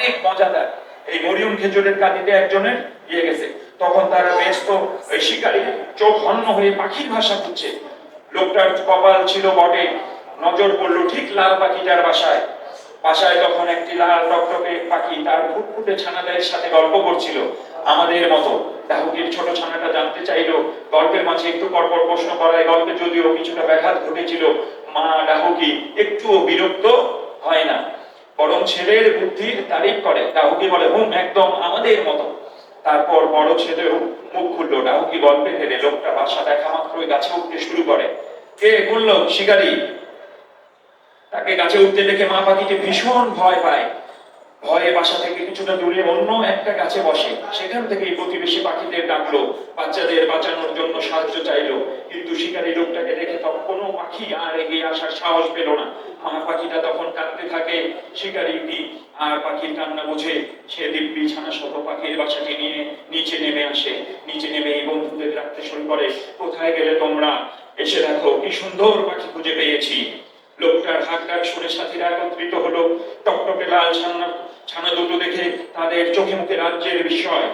অনেক মজাদার। এই মরিয়ম খেজুরের কাঁদিতে একজনের ইয়ে গেছে, তখন তারা ব্যস্ত, ওই শিকারী চোখ হন্য হয়ে পাখির ভাষা খুঁজছে। লোকটার কপাল ছিল বটে, নজর পড়লো ঠিক লাল পাখিটার বাসায়। বাসায় তখন একটি লাল টকটকে পাখি তার ফুটফুটে ছানাদের সাথে গল্প করছিল আমাদের মতো। ডাহুকির ছোট ছানাটা জানতে চাইলো, গল্পের মাঝে একটু পরপর প্রশ্ন করায় গল্পে যদিও কিছুটা ব্যাঘাত ঘটেছিল, মা ডাহুকি একটুও বিরক্ত হয় না, বরং ছেলের বুদ্ধির তারিফ করে। ডাহুকি বলে, একদম আমাদের মতো। তারপর বড় ছেলেও মুখ খুললো। ডাহুকি গল্পে ফেলে লোকটা বাসা দেখা মাত্রই গাছে উঠতে শুরু করে। কে বললো? শিকারী। তাকে গাছে উঠতে দেখে মা পাখিটি ভীষণ ভয় পায়। ভয়ে বাসা থেকে কিছুটা দূরে অন্য একটা গাছে বসে। সেখান থেকে প্রতিবেশী পাখিদের ডাকলো, বাচ্চাদের বাঁচানোর জন্য সাহায্য চাইলো। কিন্তু শিকারী লোকটাকে দেখে তখন কোনো পাখি আর এগিয়ে আসার সাহস পেল না। মা পাখিটা তখন কাঁদতে থাকে। শিকারীটি আর পাখির কান্না বুঝে সে দিব্যি ছানা সহ পাখির বাসাটি নিয়ে নিচে নেমে আসে। নিচে নেমে এই বন্ধুদের ডাকতে শুরু করে, কোথায় গেলে তোমরা? এসে দেখো কি সুন্দর পাখি খুঁজে পেয়েছি। লোকটার হাঁক ডাক শুনে সাথীরা একত্রিত হলো। টকটকে লাল ছানা দুটো দেখে তাদের চোখে মুখে রাজ্যের বিস্ময়।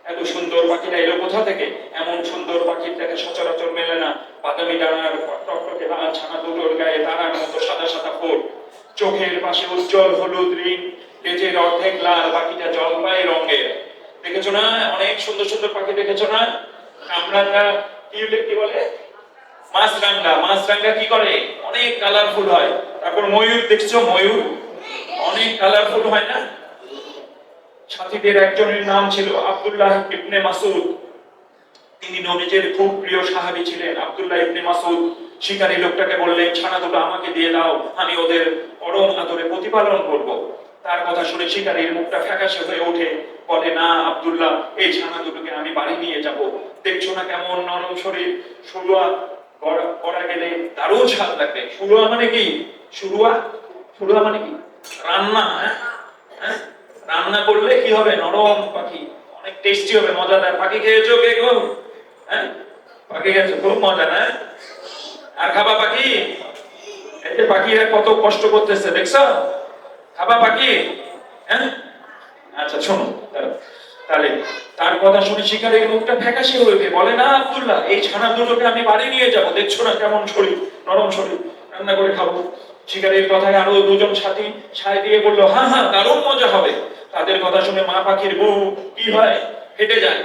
এত সুন্দর পাখিরা এলো কোথা থেকে? এমন সুন্দর পাখির দেখা সচরাচর মেলে না। বাদামি ডানার টকটকে লাল ছানা দুটোর গায়ে তারার মতো সাদা সাদা ফোঁট, চোখের পাশে উজ্জ্বল হলুদ রিং, লেজের অর্ধেক লাল, বাকিটা জলপাই রঙের। দেখেছো না অনেক সুন্দর সুন্দর পাখি? দেখেছো না? কামরাঙ্গা কি বলে? মাছরাঙ্গা। মাছরাঙ্গা কি করে? অনেক কালারফুল হয়। তারপর ময়ূর দেখছো? ময়ূর অনেক কালারফুল হয় না? সাথীদের একজনের নাম ছিল আব্দুল্লাহ ইবনে মাসউদ। তিনি নবীজির খুব প্রিয় সাহাবী ছিলেন। আব্দুল্লাহ ইবনে মাসউদ শিকারী লোকটাকে বললেন, ছানা দুটো আমাকে দিয়ে দাও, আমি ওদের পরম আদরে প্রতিপালন করব। তার কথা শুনে শিকারীর মুখটা ফ্যাকাশে হয়ে ওঠে। বলে, না আব্দুল্লাহ, এই ছানা দুটোকে আমি বাড়ি নিয়ে যাব। দেখছো না কেমন নরম শরীর, শুরুয়া করা গেলে দারুণ স্বাদ লাগবে। শুরুয়া মানে কি? শুরুয়া শুরুয়া মানে কি? রান্না। হ্যাঁ, রান্না করলে কি হবে? নরম পাখি, অনেক টেস্টি হবে, মজাদার। পাখি খেয়েছো কে গো? হ্যাঁ, পাখি খেয়েছো? খুব মজা না? আর খাবা পাখি? এই যে পাখিরা কত কষ্ট করতেছে দেখছো? খাবা পাখি? হ্যাঁ, আচ্ছা শোনো। তাহলে তার কথা শুনে শিকারীর মুখটা ফ্যাকাশে হয়ে ওঠে। বলে, না আব্দুল্লাহ, এই ছানা দুটোকে আমি বাড়ি নিয়ে যাব। দেখছো না কেমন শরীর, নরম শরীর, রান্না করে খাবো। শিকারীর কথায় আরো দুজন সাথী সায় দিয়ে বললো, হ্যাঁ হ্যাঁ, দারুণ মজা হবে। তাদের কথা শুনে মা পাখির বুক কি হয়? ফেটে যায়,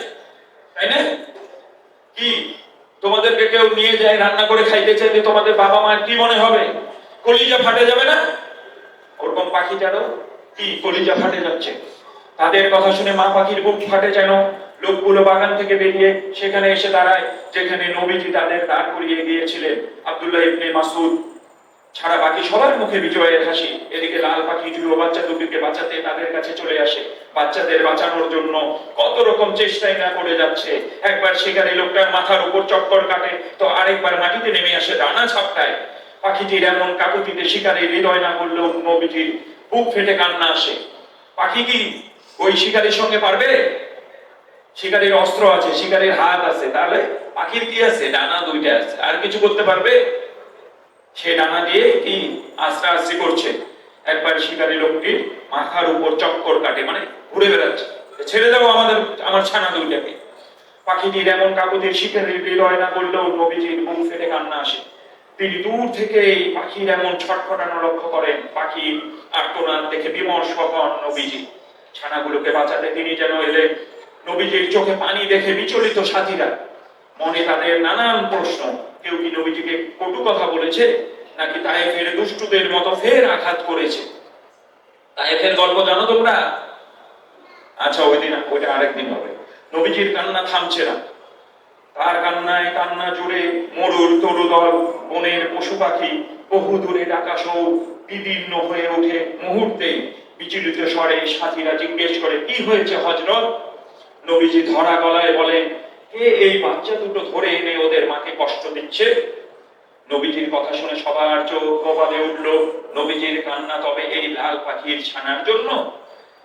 তাই না? কি তোমাদেরকে কেউ নিয়ে যায় রান্না করে খাইতে চাইলে তোমাদের বাবা মায়ের কি মনে হবে? কলিজা ফাটে যাবে না? ওরকম পাখিটারও কি কলিজা ফাটে যাচ্ছে। তাদের কথা শুনে মা পাখির বুক ফাটে যেন। লোকগুলো বাগান থেকে বেরিয়ে সেখানে এসে দাঁড়ায় যেখানে নবীজি তাদের দাঁড় করিয়ে গিয়েছিলেন। আব্দুল্লাহ ইবনে মাসউদ ছাড়া বাকি সবার মুখে বিজয়ের হাসি। এদিকে লাল পাখি যুব বাচ্চা দুটিকে বাঁচাতে তাদের কাছে চলে আসে। বাচ্চাদের বাঁচানোর জন্য কত রকম চেষ্টাই না করে যাচ্ছে। একবার শিকারী লোকটার মাথার উপর চক্কর কাটে, তো আরেকবার মাটিতে নেমে আসে ডানা ঝাপটায়। পাখিটির এমন কাকুতিতে শিকারীর হৃদয় না করলেও নবীজির বুক ফেটে কান্না আসে। পাখি কি ওই শিকারীর সঙ্গে পারবে? শিকারীর অস্ত্র আছে, শিকারীর হাত আছে, তাহলে পাখির কি আছে? ডানা দুইটা আছে, আর কিছু করতে পারবে? সে ডানা দিয়ে কি আস্তে আস্তে করছে। একবার শিকারী লোকটির মাথার উপর চক্কর কাটে, মানে ঘুরে বেড়াচ্ছে, ছেড়ে দাও আমার ছানা দুইটাকে। পাখিটির এমন কাকুতির শিকারীর হৃদয় না করলেও নবীজির বুক ফেটে কান্না আসে। তিনি দূর থেকে পাখির এমন ছটফটানো লক্ষ্য করেন। পাখির আর্তনাদ দেখে বিমর্ষ হন নবীজি। ছানাগুলোকে বাঁচাতে তিনি যেন এলেন। নবীজির চোখে পানি দেখে বিচলিত সাথীরা। মনে তাদের নানান প্রশ্ন। কেউ কি নবীজিকে কটু কথা বলেছে, নাকি তায়েফের দুষ্টুদের মতো ফের আঘাত করেছে? তায়েফের গল্প জানো তোমরা? আচ্ছা, ওইটা আরেকদিন হবে। নবীজির কান্না থামছে না। তার কান্নায় কান্না জুড়ে মরুর তরুদল, বনের পশু পাখি বহু দূরে ডাকা সৌ বিদীর্ণ হয়ে ওঠে মুহূর্তে। বিচলিত স্বরে সাথীরা জিজ্ঞেস করে, কি হয়েছে হযরত? নবীজি ধরা গলায় বলেন, কে এই বাচ্চা দুটো ধরে এনে ওদের মাকে কষ্ট দিচ্ছে? নবীজির কথা শুনে সবার চোখ কপালে উঠল। নবীজির কান্না তবে এই লাল পাখির ছানার জন্য?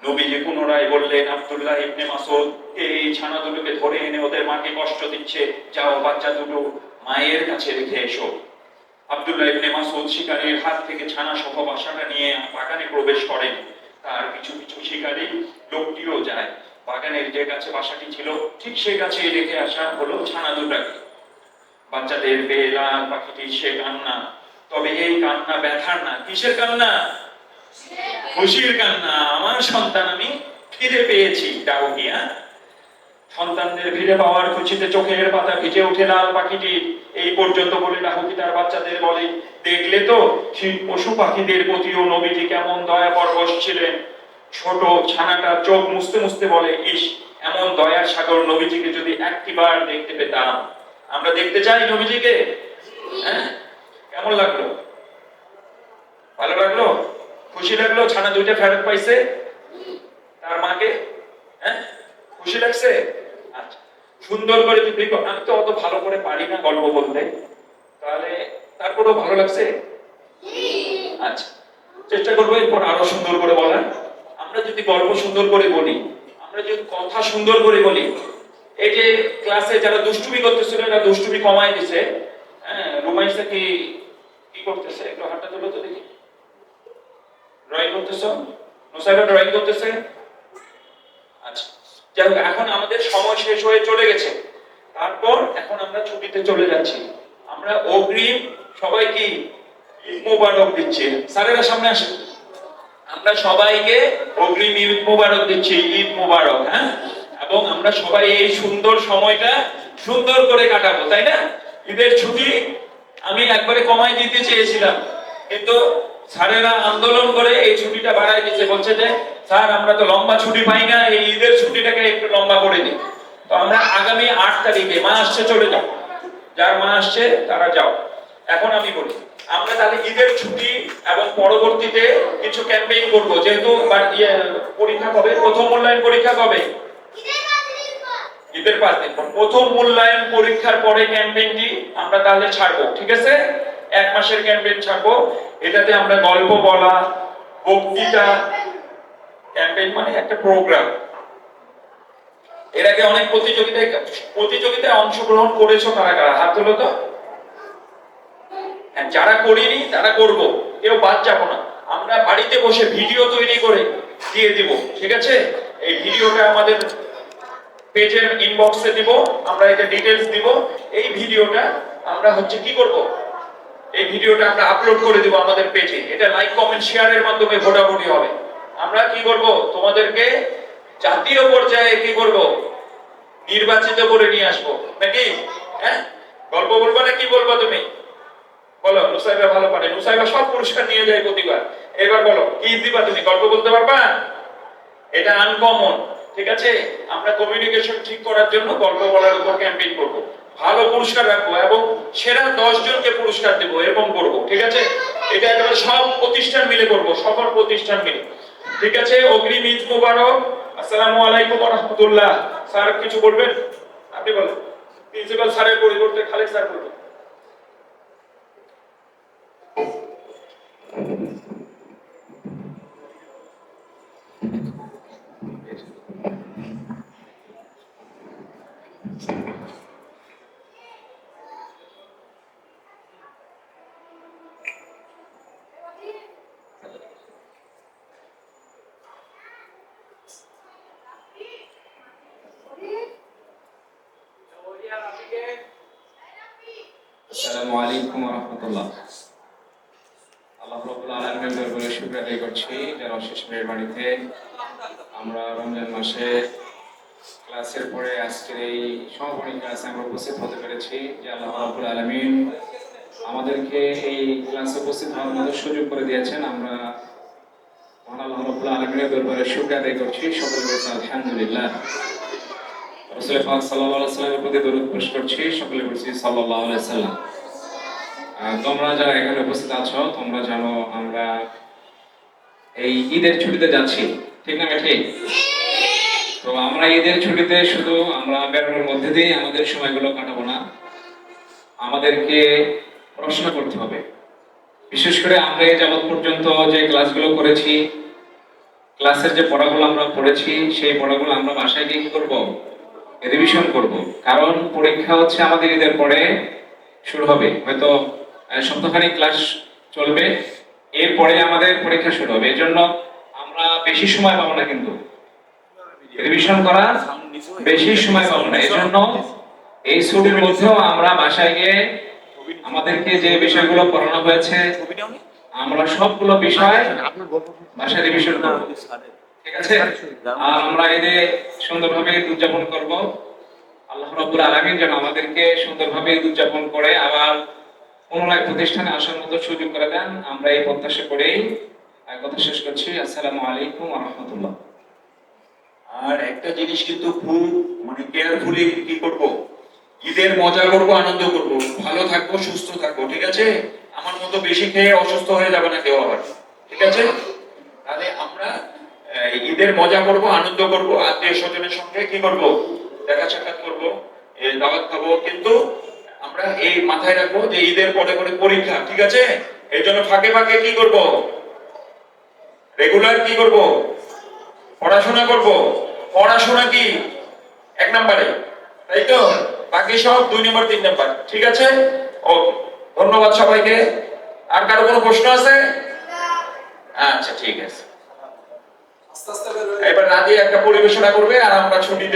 নবীজি পুনরায় বললেন, আব্দুল্লাহ ইবনে মাসউদ, এই ছানা দুটোকে ধরে এনে ওদের মাকে কষ্ট দিচ্ছে, যাও বাচ্চা দুটো মায়ের কাছে রেখে এসো। আব্দুল্লাহ ইবনে মাসউদ শিকারীর হাত থেকে ছানা সহ বাসাটা নিয়ে বাগানে প্রবেশ করেন। তার পিছু পিছু শিকারী লোকটিও যায়। বাগানের যে গাছে বাসাটি ছিল ঠিক সে গাছে রেখে আসা হলো ছানা দুটাকে। বাচ্চাদের বেলাল পাখিটির সে কান্না, তবে এই কান্না ব্যথার না, কিসের কান্না? খুশির কান্না। আমার সন্তান আমি ফিরে পেয়েছি। ডাউকিয়া সন্তানদের ফিরে পাওয়ার খুশিতে চোখের পাতা ভিজে ওঠে লাল পাখিটির। এই পর্যন্ত বলে ডাহুকি তার বাচ্চাদের বলে, দেখলে তো পশু পাখিদের প্রতিও নবীজি কেমন দয়া পরবশ ছিলেন। ছোট ছানাটা চোখ মুছতে মুছতে বলে, ইস, এমন দয়ার সাগর নবীজিকে যদি একটিবার দেখতে পেতাম। আমরা দেখতে চাই নবীজিকে। হ্যাঁ, কেমন লাগলো? ভালো লাগলো? খুশি লাগলো? ছানা দুইটা ফেরত পাইছে তার মাকে। হ্যাঁ, খুশি লাগছে? আচ্ছা, সুন্দর করে যদি, আমি তো অত ভালো করে পারি না গল্প বলতে, তাহলে তারপরেও ভালো লাগছে? আচ্ছা, চেষ্টা করবো এরপর আরো সুন্দর করে বলার। আমরা যদি গল্প সুন্দর করে বলি, আমরা যদি কথা সুন্দর করে বলি, এই যে ক্লাসে যারা দুষ্টুমি করতেছিল এরা দুষ্টুমি কমাই দিছে। হ্যাঁ, রুমাইসা কি কি করতেছে? একটু হাতটা তুলো তো দেখি। ড্রয়িং করতেছ? নুসাইবা ড্রয়িং করতেছে? আচ্ছা, যাই হোক, এখন আমাদের সময় শেষ হয়ে চলে গেছে। তারপর এখন আমরা ছুটিতে চলে যাচ্ছি। আমরা অগ্রিম সবাই কি ঈদ মোবারক দিচ্ছি। স্যারেরা সামনে আসেন। আমরা সবাইকে অগ্রিম ঈদ মোবারক দিচ্ছি। ঈদ মোবারক। হ্যাঁ, এবং আমরা সবাই এই সুন্দর সময়টা সুন্দর করে কাটাবো, তাই না? ঈদের ছুটি আমি একবারে কমাই দিতে চেয়েছিলাম, কিন্তু স্যারেরা আন্দোলন করে এই ছুটিটা বাড়াই দিচ্ছে। বলছে যে স্যার, আমরা তো লম্বা ছুটি পাই না, এই ঈদের ছুটিটাকে একটু লম্বা করে দিই। তো আমরা আগামী 8 তারিখে, মা আসছে চলে যাও, যার মা আসছে তারা যাও। এখন আমি বলি, আমরা তাহলে ঈদের ছুটি এবং পরবর্তীতে কিছু ক্যাম্পেইন করব। যেহেতু পরীক্ষা কবে? প্রথম মূল্যায়ন পরীক্ষা কবে? ঈদের 5 দিন পর। প্রথম মূল্যায়ন পরীক্ষার পরে ক্যাম্পেইনটি আমরা তাহলে ছাড়বো, ঠিক আছে? 1 মাসের ক্যাম্পেইন ছাড়বো। এটাতে আমরা গল্প বলা, বক্তৃতা, ক্যাম্পেইন মানে একটা প্রোগ্রাম। এর আগে অনেক প্রতিযোগিতায় অংশগ্রহণ করেছো কারা কারা? হাত তোলো তো। যারা করিনি তারা করব, কেউ বাদ যাবো না। আমরা বাড়িতে বসে ভিডিও তৈরি করে দিয়ে দিব, ঠিক আছে? এই ভিডিওটা আমাদের পেজের ইনবক্সে দিব, আমরা এটা ডিটেইলস দিব। এই ভিডিওটা আমরা কি করব? এই ভিডিওটা আমরা আপলোড করে দিব আমাদের পেজে। এটা লাইক কমেন্ট শেয়ারের মাধ্যমে ভোটাভুটি হবে। আমরা কি করব? তোমাদেরকে জাতীয় পর্যায়ে কি করব? নির্বাচিত করে নিয়ে আসবো, নাকি? হ্যাঁ, গল্প বলবা না কি বলবা তুমি? বলো। নুসাইবা ভালো পারে, নুসাইবা সব পুরস্কার নিয়ে যায় প্রতিবার। এবার বলো, কি দিবা তুমি? গল্প বলতে পারবা? এটা আনকমন, ঠিক আছে? আমরা কমিউনিকেশন ঠিক করার জন্য গল্প বলার উপর ক্যাম্পেইন করব। ভালো পুরস্কার রাখবো এবং সেরা 10 জনকে পুরস্কার দেব, এরকম করব, ঠিক আছে? এটা একেবারে সব প্রতিষ্ঠান মিলে করব, সকল প্রতিষ্ঠান মিলে, ঠিক আছে? অগ্রিম ঈদ মোবারক। আসসালামু আলাইকুম ওয়া রাহমাতুল্লাহ। স্যার কিছু বলবেন? আপনি বলেন। প্রিন্সিপাল স্যারের পরিবর্তে খালেদ স্যার বলবেন। আসসালামু আলাইকুম ওয়া রাহমাতুল্লাহ। আল্লাহ রাব্বুল আলামিনের দরবারে শুকরিয়া আদায় করছি যার অশেষ মেহেরবানিতে আমরা রমজান মাসে ক্লাসের পরে আজকের এই সমাপনী ক্লাসে আমরা উপস্থিত হতে পেরেছি। যে আল্লাহ রাব্বুল আলামিন আমাদেরকে এই ক্লাসে উপস্থিত হওয়ার মতো সুযোগ করে দিয়েছেন। আমরা মহান আল্লাহ রাব্বুল আলামিনের দরবারে শুকরিয়া আদায় করছি। সকলে বলছি আলহামদুলিল্লাহ। রাসূল পাক সাল্লাল্লাহু আলাইহি ওয়াসাল্লামের প্রতি দরুদ পেশ করছি। সকলে বলছি সাল্লাল্লাহু আলাইহি ওয়াসাল্লাম। তোমরা যারা এখানে উপস্থিত আছো, তোমরা জানো আমরা এই ঈদের ছুটিতে যাচ্ছি, ঠিক না? ঠিক। তো আমরা ঈদের ছুটিতে শুধু আমরা বেড়ানোর মধ্যে দিয়ে আমাদের সময়গুলো কাটাবো না, আমাদেরকে পড়াশোনা করতে হবে। বিশেষ করে আমরা এই যাবৎ পর্যন্ত যে ক্লাসগুলো করেছি, ক্লাসের যে পড়াগুলো আমরা পড়েছি, সেই পড়াগুলো আমরা বাসায় গিয়ে কি করবো? রিভিশন করব। কারণ পরীক্ষা আমাদের ঈদের পরে শুরু হবে, হয়তো সপ্তাহখানেক ক্লাস চলবে, এরপরে আমাদের পরীক্ষা শুরু হবে। এই জন্য আমরা বেশি সময় পাবো না, কিন্তু রিভিশন করার বেশি সময় পাবো না। এই জন্য এই ছুটির মধ্যেও আমরা বাসায় গিয়ে আমাদেরকে যে বিষয়গুলো পড়ানো হয়েছে আমরা সবগুলো বিষয় বাসায় রিভিশন করব, ঠিক আছে? আর আমরা এতে সুন্দরভাবে ঈদ উদযাপন করব। আল্লাহ রাব্বুল আলামিন যেন আমাদেরকে সুন্দরভাবে ঈদ উদযাপন করে আবার পুনরায় প্রতিষ্ঠানে আসার মতো সুযোগ করে দেন, আমরা এই প্রত্যাশা করেই কথা শেষ করছি। আসসালামু আলাইকুম ওয়া রাহমাতুল্লাহ। আর একটা জিনিস কিন্তু খুব মানে কেয়ারফুলি কি করব, ঈদের মজা করব, আনন্দ করব, ভালো থাকবো, সুস্থ থাকবো, ঠিক আছে? আমার মতো বেশি খেয়ে অসুস্থ হয়ে যাবে না কেউ আবার, ঠিক আছে? তাহলে আমরা ঈদের মজা করব, আনন্দ করব, আত্মীয় স্বজনের সঙ্গে কি করব, দেখা সাক্ষাৎ করব, দাওয়াত খাবো, কিন্তু আমরা এই মাথায় রাখবো যে ঈদের পরে পরে পরীক্ষা, ঠিক আছে? এই জন্য ফাঁকে ফাঁকে কি করব, রেগুলার কি করব, পড়াশোনা করব। পড়াশোনা কি 1 নম্বরে, তাই তো? বাকি সব 2 নম্বর 3 নম্বর, ঠিক আছে? ওকে, ধন্যবাদ সবাইকে। আর কারো কোনো প্রশ্ন আছে? আচ্ছা, ঠিক আছে। এবার রাতে একটা পরিবেশনা করবে আর আমরা ছুটিতে